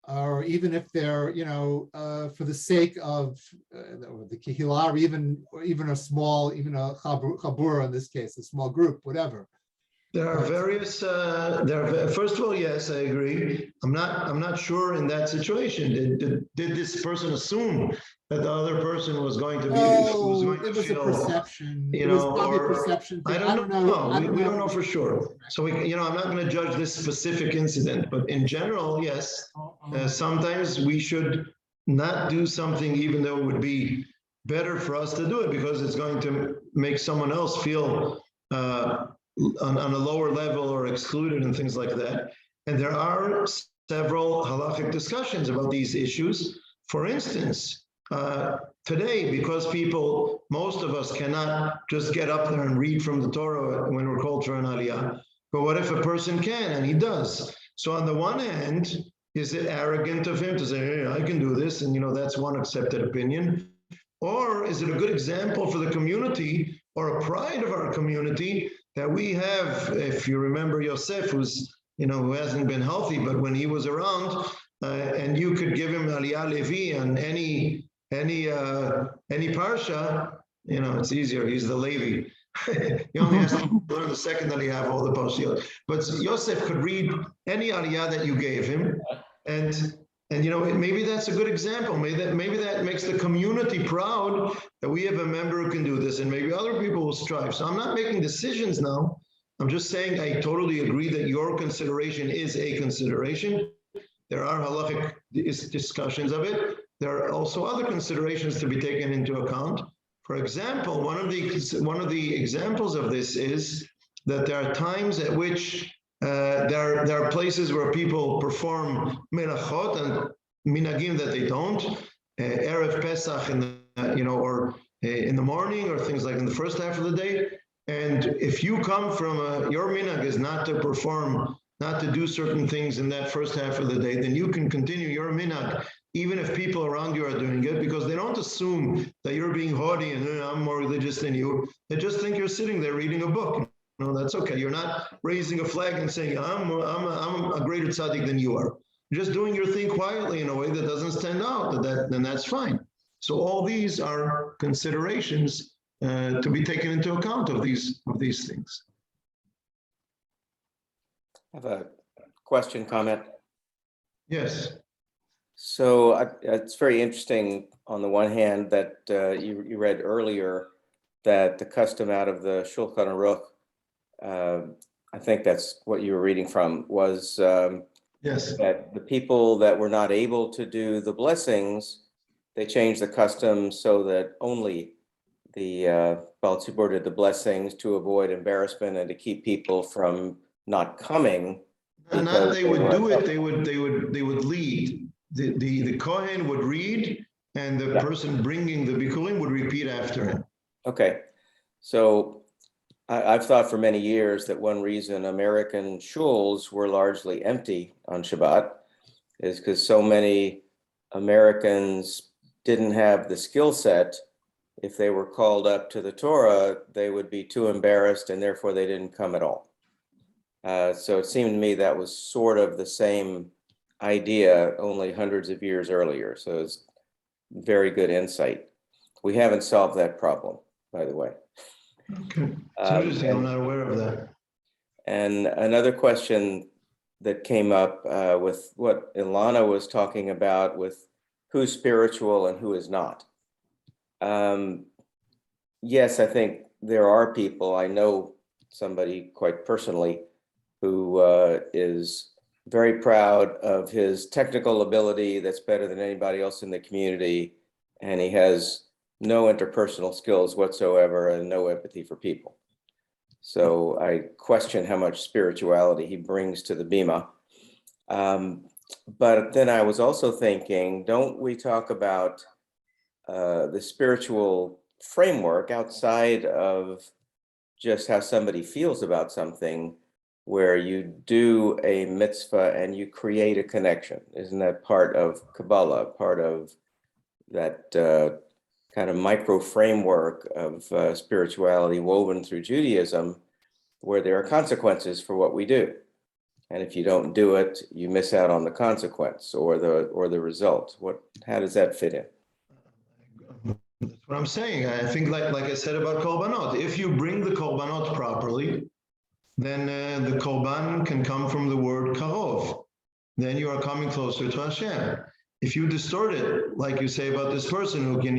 or even if they're, for the sake of the kihila, or even a small, even a chabura in this case, a small group, whatever. There are various. First of all, yes, I agree. I'm not sure in that situation. Did this person assume that the other person was going to be? It was a perception. It was probably a perception thing. I don't know. We don't know for sure. So I'm not going to judge this specific incident, but in general, yes. Sometimes we should not do something, even though it would be better for us to do it, because it's going to make someone else feel on a lower level or excluded and things like that. And there are several halachic discussions about these issues. For instance, today, because most of us cannot just get up there and read from the Torah when we're called for an aliyah. But what if a person can, and he does? So on the one hand, is it arrogant of him to say, hey, I can do this, and that's one accepted opinion? Or is it a good example for the community, or a pride of our community, that we have, if you remember Yosef, who hasn't been healthy, but when he was around, and you could give him aliyah levi on any parsha, it's easier. He's the Levi. He only has to learn the second that he have all the posiyot. But Yosef could read any aliyah that you gave him, and maybe that's a good example. Maybe that makes the community proud that we have a member who can do this, and maybe other people will strive. So I'm not making decisions now. I'm just saying I totally agree that your consideration is a consideration. There are halachic discussions of it. There are also other considerations to be taken into account. For example, one of the examples of this is that there are times at which there are places where people perform melachot and minagim that they don't. Erev Pesach or in the morning, or things like in the first half of the day. And if you come from your minag is not to perform, not to do certain things in that first half of the day, then you can continue your minag, even if people around you are doing it, because they don't assume that you're being haughty and I'm more religious than you. They just think you're sitting there reading a book. No, that's okay. You're not raising a flag and saying, I'm a greater tzaddik than you are. You're just doing your thing quietly in a way that doesn't stand out, then that's fine. So all these are considerations to be taken into account of these things. I have a question, comment. Yes. So it's very interesting on the one hand that you read earlier that the custom out of the Shulk and Rook, I think that's what you were reading from, was Yes. that the people that were not able to do the blessings, they changed the custom so that only the Baal Tzibur did the blessings to avoid embarrassment and to keep people from not coming. Not they would do it, they would lead. The Cohen would read, and the person bringing the bikurim would repeat after him. Okay, so I've thought for many years that one reason American shuls were largely empty on Shabbat is because so many Americans didn't have the skill set. If they were called up to the Torah, they would be too embarrassed and therefore they didn't come at all. So it seemed to me that was sort of the same idea, only hundreds of years earlier. So it's very good insight. We haven't solved that problem, by the way. Okay. It's interesting. I'm not aware of that. And another question that came up with what Ilana was talking about with who's spiritual and who is not. Yes, I think there are people, I know somebody quite personally who is very proud of his technical ability that's better than anybody else in the community, and he has no interpersonal skills whatsoever and no empathy for people. So I question how much spirituality he brings to the bima. But then I was also thinking, don't we talk about the spiritual framework outside of just how somebody feels about something, where you do a mitzvah and you create a connection? Isn't that part of Kabbalah, part of that kind of micro framework of spirituality woven through Judaism, where there are consequences for what we do? And if you don't do it, you miss out on the consequence or the result. How does that fit in? That's what I'm saying. I think like I said about korbanot, if you bring the korbanot properly, then the korban can come from the word karov. Then you are coming closer to Hashem. If you distort it, like you say about this person who can,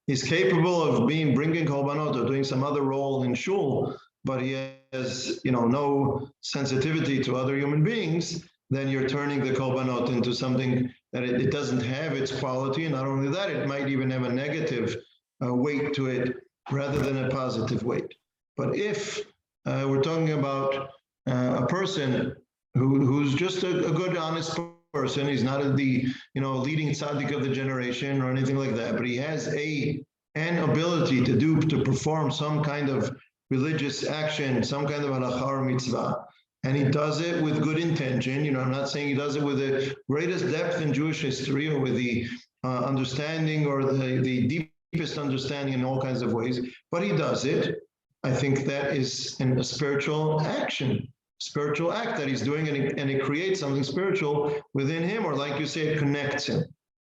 he's capable of bringing korbanot or doing some other role in shul, but he has, no sensitivity to other human beings, then you're turning the korbanot into something that it doesn't have its quality. And not only that, it might even have a negative weight to it rather than a positive weight. But if we're talking about a person who's just a good, honest person, he's not the leading tzaddik of the generation or anything like that, but he has an ability to perform some kind of religious action, some kind of halakha or mitzvah, and he does it with good intention. I'm not saying he does it with the greatest depth in Jewish history or with the understanding or the deepest understanding in all kinds of ways, but he does it. I think that is a spiritual action, spiritual act that he's doing, and it creates something spiritual within him, or like you say, it connects him.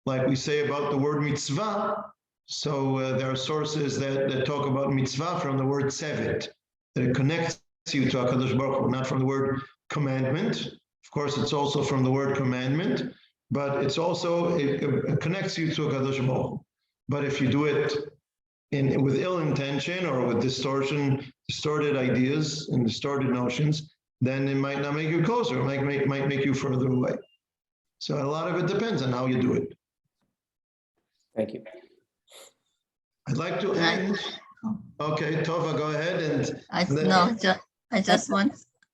Like we say about the word mitzvah, So there are sources that talk about mitzvah from the word tzevet, that it connects you to HaKadosh Baruch Hu, not from the word commandment. Of course, it's also from the word commandment, but it's also, it connects you to HaKadosh Baruch Hu. But if you do it with ill intention or with distorted ideas and distorted notions, then it might not make you closer, it might make you further away. So a lot of it depends on how you do it. Thank you. I'd like to end. Okay, Tova, go ahead and.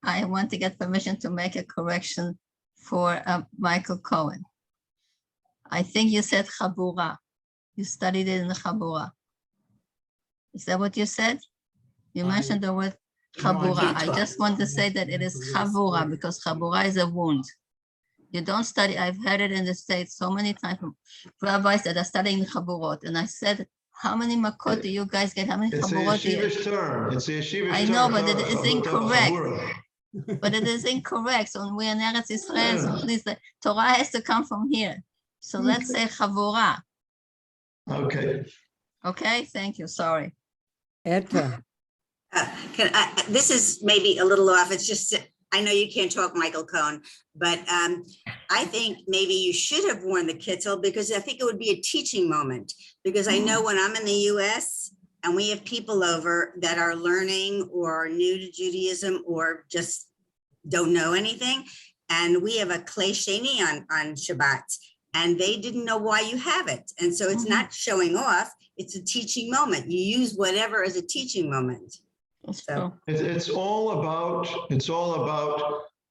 I want to get permission to make a correction for Michael Cohen. I think you said chabura. You studied it in the chabura. Is that what you said? You mentioned the word chabura. I just want to say that it is chabura because chabura is a wound. You don't study. I've heard it in the States so many times from rabbis that are studying chaburot. And I said, how many makot do you guys get? How many chaburot do you get? It's a yeshivish term. It's a yeshivish term. I know, but it is incorrect. But it is incorrect. So when we're in Eretz Israel, so please, the Torah has to come from here. So let's say chavura. Okay. Okay, thank you. Sorry. Edva. This is maybe a little off. It's just, I know you can't talk, Michael Cohen, but I think maybe you should have worn the kittel because I think it would be a teaching moment. Because I know when I'm in the US and we have people over that are learning or new to Judaism or just don't know anything, and we have a klei sheni on Shabbat, and they didn't know why you have it. And so it's not showing off, it's a teaching moment. You use whatever as a teaching moment. So It's all about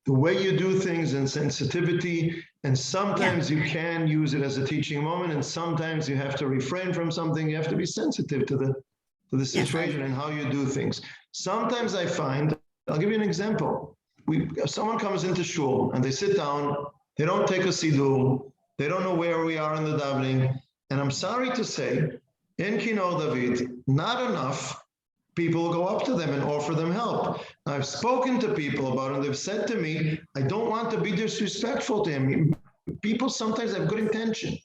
the way you do things and sensitivity. And sometimes you can use it as a teaching moment, and sometimes you have to refrain from something. You have to be sensitive to the situation and how you do things. Sometimes I find, I'll give you an example. If someone comes into shul and they sit down, they don't take a siddur, they don't know where we are in the davening. And I'm sorry to say, in Kino David, not enough people go up to them and offer them help. I've spoken to people about it, and they've said to me, I don't want to be disrespectful to him. People sometimes have good intention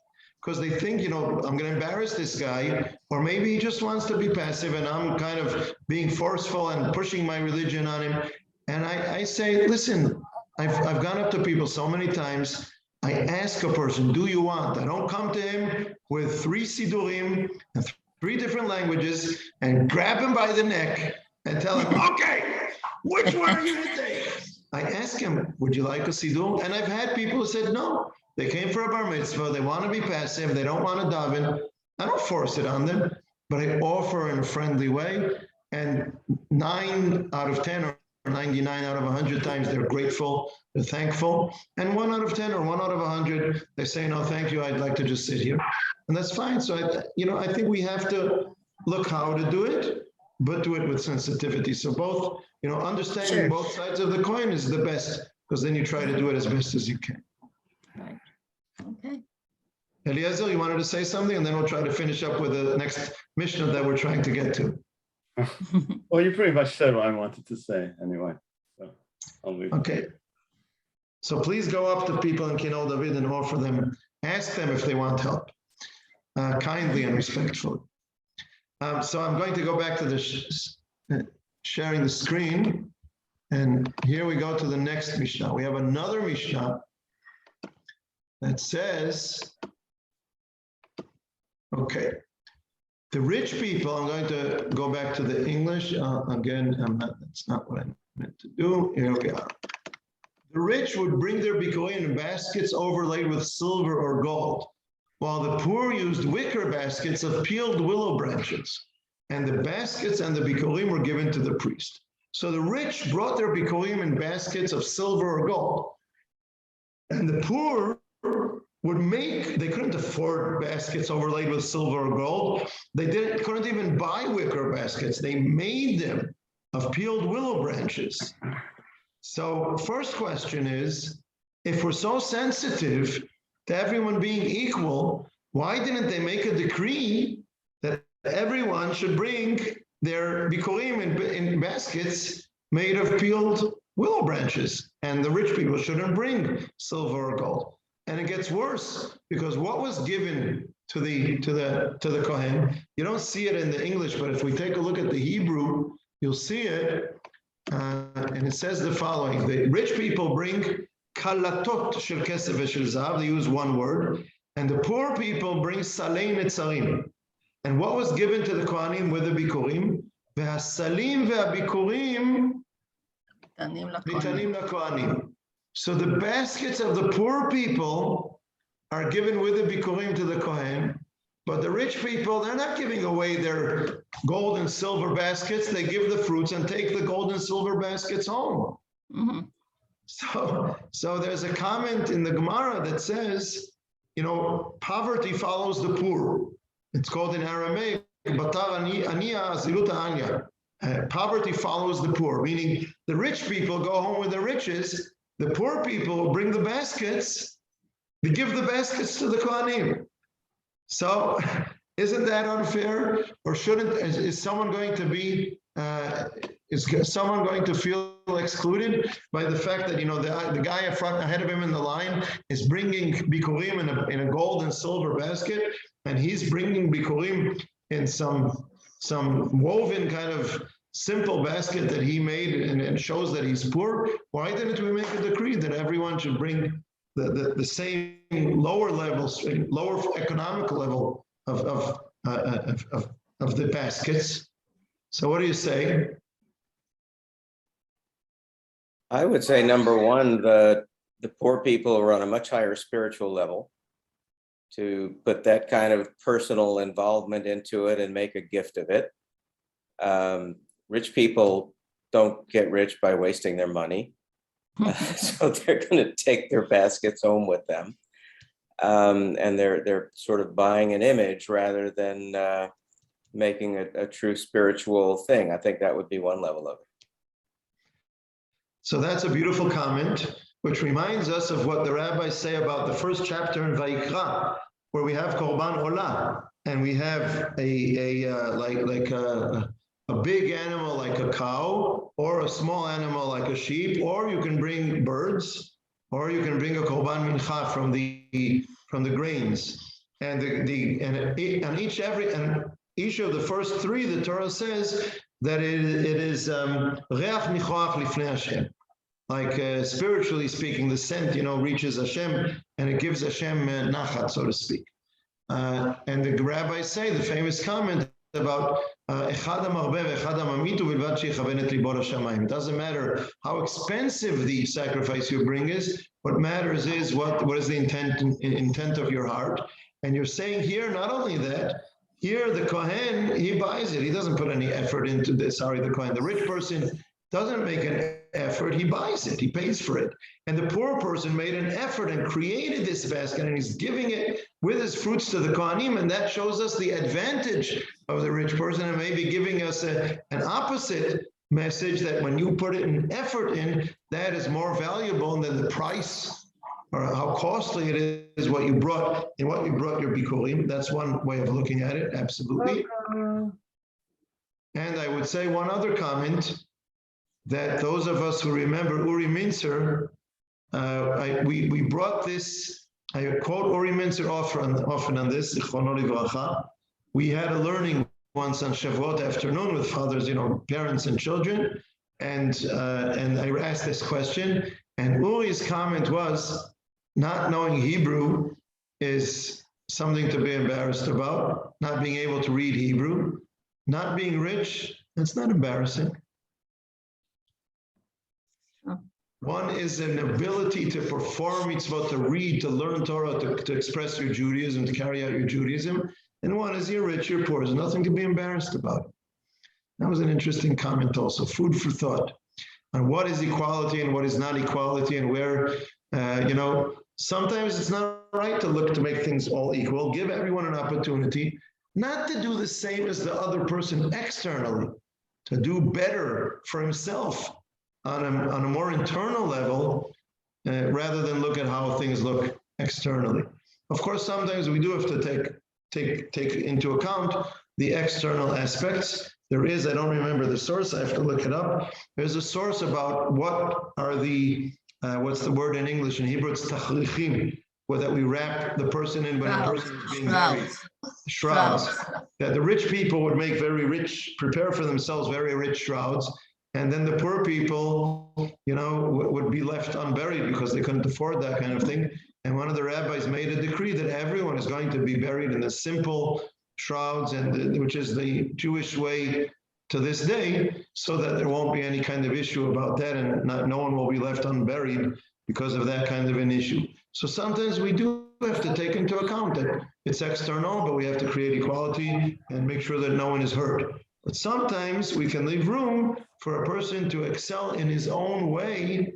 because they think, I'm going to embarrass this guy, or maybe he just wants to be passive and I'm kind of being forceful and pushing my religion on him. And I say, listen, I've gone up to people so many times. I ask a person, do you want? I don't come to him with 3 sidurim and 3 different languages and grab him by the neck and tell him, okay, which one are you to take? I ask him, would you like a siddur? And I've had people who said no. They came for a bar mitzvah. They want to be passive. They don't want to daven. I don't force it on them, but I offer in a friendly way. And 9 out of 10 or 99 out of 100 times they're grateful, they're thankful. And 1 out of 10 or 1 out of 100, they say, no, thank you. I'd like to just sit here. And that's fine. So, I think we have to look how to do it, but do it with sensitivity. So both, understanding both sides of the coin is the best, because then you try to do it as best as you can. Right. Okay. Eliezer, you wanted to say something, and then we'll try to finish up with the next mishnah that we're trying to get to. Well, you pretty much said what I wanted to say anyway. So I'll leave. Okay. So please go up to people in Kinol David and offer them, ask them if they want help, kindly and respectfully. So I'm going to go back to the sharing the screen. And here we go to the next mishnah. We have another mishnah that says, okay, the rich people, I'm going to go back to the English. Again, that's not what I meant to do. Here we are. The rich would bring their bikurim in baskets overlaid with silver or gold, while the poor used wicker baskets of peeled willow branches. And the baskets and the bikurim were given to the priest. So the rich brought their bikurim in baskets of silver or gold. And the poor they couldn't afford baskets overlaid with silver or gold. They couldn't even buy wicker baskets. They made them of peeled willow branches. So first question is, if we're so sensitive to everyone being equal, why didn't they make a decree that everyone should bring their bikurim in baskets made of peeled willow branches, and the rich people shouldn't bring silver or gold? And it gets worse, because what was given to the Cohen. You don't see it in the English, but if we take a look at the Hebrew, you'll see it. And it says the following: the rich people bring kalatot shel kesef v'shel zahav. They use one word, and the poor people bring salei netzarim. And what was given to the Kohanim with the bikurim? V'hasalim ve'abikurim nitanim laKohanim. So the baskets of the poor people are given with the bikurim to the Kohen, but the rich people, they're not giving away their gold and silver baskets. They give the fruits and take the gold and silver baskets home. Mm-hmm. So there's a comment in the Gemara that says, you know, poverty follows the poor. It's called in Aramaic, poverty follows the poor, meaning the rich people go home with the riches, the poor people bring the baskets, they give the baskets to the Kohanim. So isn't that unfair? Or is someone going to be, is someone going to feel excluded by the fact that, you know, the guy ahead of him in the line is bringing bikurim in a gold and silver basket, and he's bringing bikurim in some woven kind of simple basket that he made, and it shows that he's poor? Why didn't we make a decree that everyone should bring the same lower levels, lower economic level of the baskets? So what do you say? I would say, number one, the poor people are on a much higher spiritual level to put that kind of personal involvement into it and make a gift of it. Rich people don't get rich by wasting their money. So they're going to take their baskets home with them. And they're sort of buying an image rather than making a true spiritual thing. I think that would be one level of it. So that's a beautiful comment, which reminds us of what the rabbis say about the first chapter in Vayikra, where we have Korban Olah, and we have a big animal like a cow, or a small animal like a sheep, or you can bring birds, or you can bring a Korban Mincha from the grains. And each of the first three, the Torah says that it is reach nichoach lifnei Hashem. Like spiritually speaking, the scent, you know, reaches Hashem, and it gives Hashem nachat, so to speak. And the rabbis say the famous comment about it doesn't matter how expensive the sacrifice you bring is. What matters is what is the intent of your heart. And you're saying here, not only that, here the Kohen, he buys it. He doesn't put any effort into this. Sorry, the Kohen. The rich person doesn't make an effort. He buys it. He pays for it. And the poor person made an effort and created this basket, and he's giving it with his fruits to the Kohanim. And that shows us the advantage of the rich person, and maybe giving us an opposite message, that when you put an effort in, that is more valuable than the price or how costly it is what you brought your bikurim. That's one way of looking at it, absolutely. And I would say one other comment, that those of us who remember Uri Minzer, we brought this, I quote Uri Minzer often on this, Zichrono Livracha. We had a learning once on Shavuot afternoon with fathers, you know, parents and children, and I asked this question, and Uri's comment was, not knowing Hebrew is something to be embarrassed about. Not being able to read Hebrew, not being rich, that's not embarrassing. One is an ability to perform mitzvot, to read, to learn Torah, to express your Judaism, to carry out your Judaism. And one is you're rich, you're poor. There's nothing to be embarrassed about. That was an interesting comment also, food for thought on what is equality and what is not equality, and where, you know, sometimes it's not right to look to make things all equal. Give everyone an opportunity not to do the same as the other person externally, to do better for himself on a more internal level, rather than look at how things look externally. Of course, sometimes we do have to take into account the external aspects. There is, I don't remember the source, I have to look it up. There's a source about what are the, what's the word in English? In Hebrew, it's tachlichim. that we wrap the person in when a person is being buried. Shrouds. Shrouds. That the rich people would make very rich, prepare for themselves very rich shrouds. And then the poor people, would be left unburied because they couldn't afford that kind of thing. And one of the rabbis made a decree that everyone is going to be buried in the simple shrouds, which is the Jewish way to this day, so that there won't be any kind of issue about that, and no one will be left unburied because of that kind of an issue. So sometimes we do have to take into account that it's external, but we have to create equality and make sure that no one is hurt. But sometimes we can leave room for a person to excel in his own way,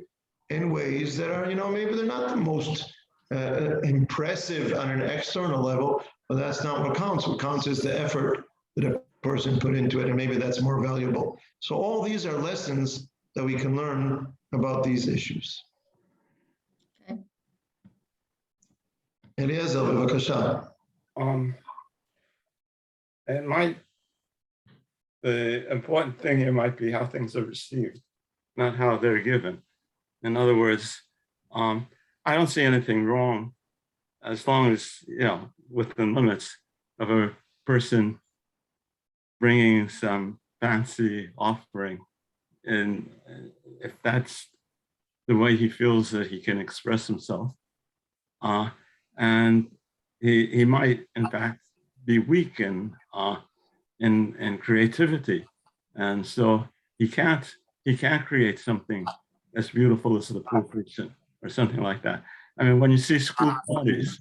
in ways that are, maybe they're not the most impressive on an external level, but that's not what counts. What counts is the effort that a person put into it, and maybe that's more valuable. So all these are lessons that we can learn about these issues. Okay. Eliezer, bevakasha. The important thing here might be how things are received, not how they're given. In other words, I don't see anything wrong as long as, within limits of a person bringing some fancy offering. And if that's the way he feels that he can express himself, and he might, in fact, be weak in creativity, and so he can't create something as beautiful as the proofreading or something like that. I mean, when you see school parties,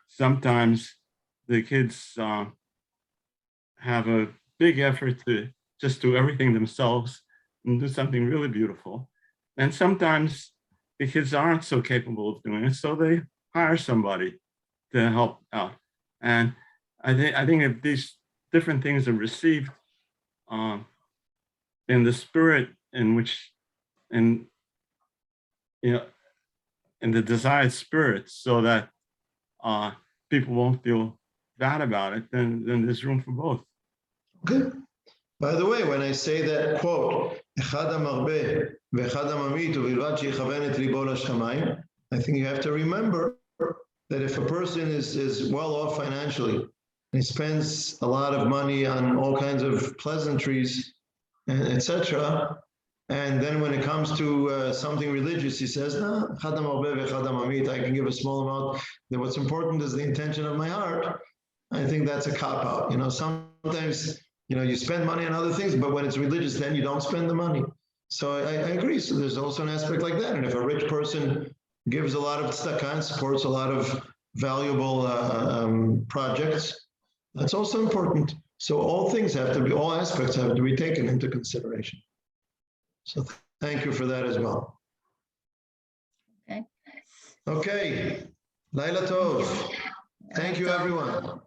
sometimes the kids have a big effort to just do everything themselves and do something really beautiful, and sometimes the kids aren't so capable of doing it, so they hire somebody to help out. And I think if these different things are received in the spirit in which, in the desired spirit, so that people won't feel bad about it, then there's room for both. Okay. By the way, when I say that quote, I think you have to remember that if a person is well off financially, and he spends a lot of money on all kinds of pleasantries, etc., and then when it comes to something religious, he says, I can give a small amount. Then what's important is the intention of my heart. I think that's a cop-out. Sometimes, you spend money on other things, but when it's religious, then you don't spend the money. So I agree. So there's also an aspect like that. And if a rich person gives a lot of tzedakah and supports a lot of valuable projects, that's also important. So all aspects have to be taken into consideration. So thank you for that as well. Okay. Okay. Laila Tov. Thank you, everyone.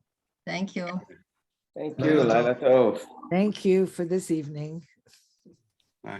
Thank you. Thank you, Laila Tov. Thank you for this evening.